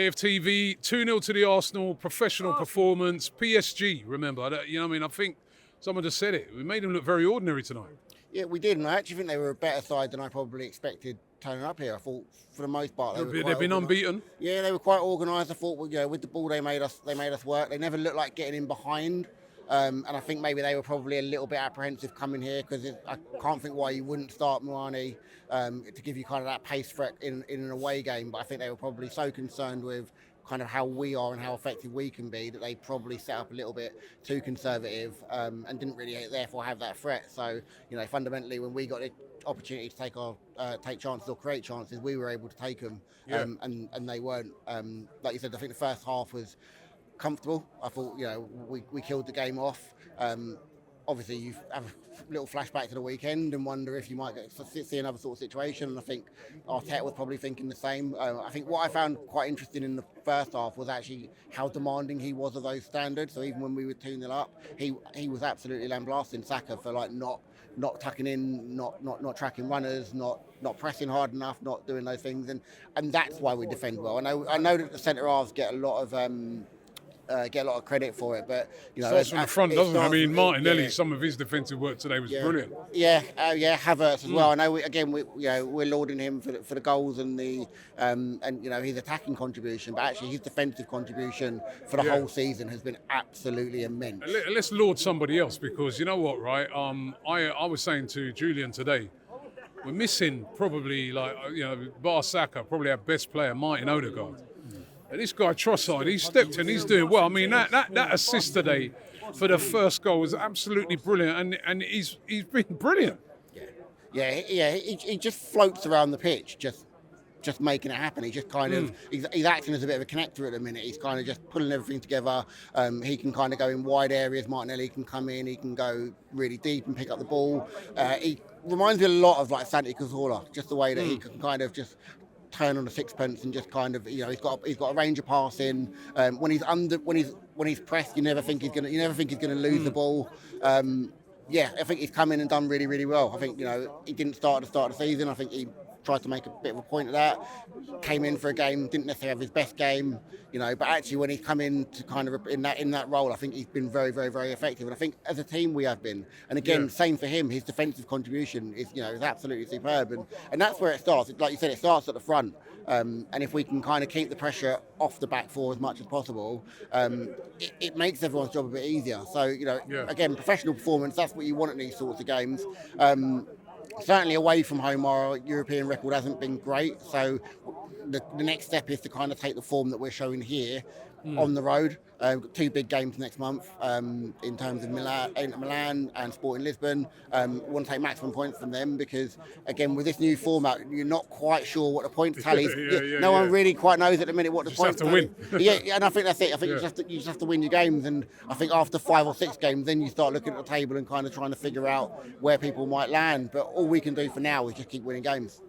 AFTV, 2-0 to the Arsenal, professional performance. PSG, remember, I think someone just said it. We made them look very ordinary tonight. Yeah, we did, and I actually think they were a better side than I probably expected turning up here. I thought, for the most part, They've been unbeaten. Yeah, they were quite organised. I thought, with the ball, they made us work. They never looked like getting in behind. And I think maybe they were probably a little bit apprehensive coming here because I can't think why you wouldn't start Moani to give you kind of that pace threat in an away game. But I think they were probably so concerned with kind of how we are and how effective we can be that they probably set up a little bit too conservative and didn't really therefore have that threat. So, fundamentally, when we got the opportunity to take chances or create chances, we were able to take them, and they weren't. Like you said, I think the first half was comfortable. I thought, we killed the game off. Obviously, you have a little flashback to the weekend and wonder if you might see another sort of situation. And I think Arteta was probably thinking the same. I think what I found quite interesting in the first half was actually how demanding he was of those standards. So even when we were 2-0 up, he was absolutely lambasting Saka for not tucking in, not tracking runners, not pressing hard enough, not doing those things, and that's why we defend well. I know that the centre halves get a lot of credit for it, but starts from the front, doesn't it? I mean, Martinelli, some of his defensive work today was brilliant. Havertz as well. I know we're lauding him for the goals and his attacking contribution, but actually his defensive contribution for the whole season has been absolutely immense. Let's laud somebody else, because you know what, right? I was saying to Julian today, we're missing probably bar Saka, probably our best player, Martin Odegaard. And this guy Trossard, he's stepped in, he's doing well. I mean, that assist today for the first goal was absolutely brilliant, and he's been brilliant. He just floats around the pitch, just making it happen. He just kind of he's acting as a bit of a connector at the minute. He's kind of just pulling everything together. He can kind of go in wide areas. Martinelli can come in. He can go really deep and pick up the ball. He reminds me a lot of like Santi Cazorla, just the way that he can kind of just turn on the sixpence and just kind of he's got a range of passing. When he's pressed, you never think he's gonna lose the ball. I think he's come in and done really, really well. I think he didn't start at the start of the season. I think he tried to make a bit of a point of that. Came in for a game, didn't necessarily have his best game, but actually when he's come in to kind of in that role, I think he's been very, very, very effective. And I think as a team we have been. And again, same for him. His defensive contribution is absolutely superb. And that's where it starts. Like you said, it starts at the front. And if we can kind of keep the pressure off the back four as much as possible, it makes everyone's job a bit easier. So again, professional performance. That's what you want in these sorts of games. Certainly away from home, our European record hasn't been great. So the next step is to kind of take the form that we're showing here on the road. We've got 2 big games next month in terms of Milan and Sporting Lisbon. We want to take maximum points from them because, again, with this new format, you're not quite sure what the point tally is. No one really quite knows at the minute what the point tally is. And I think that's it. I think you just have to win your games. And I think after 5 or 6 games, then you start looking at the table and kind of trying to figure out where people might land. But all we can do for now is just keep winning games.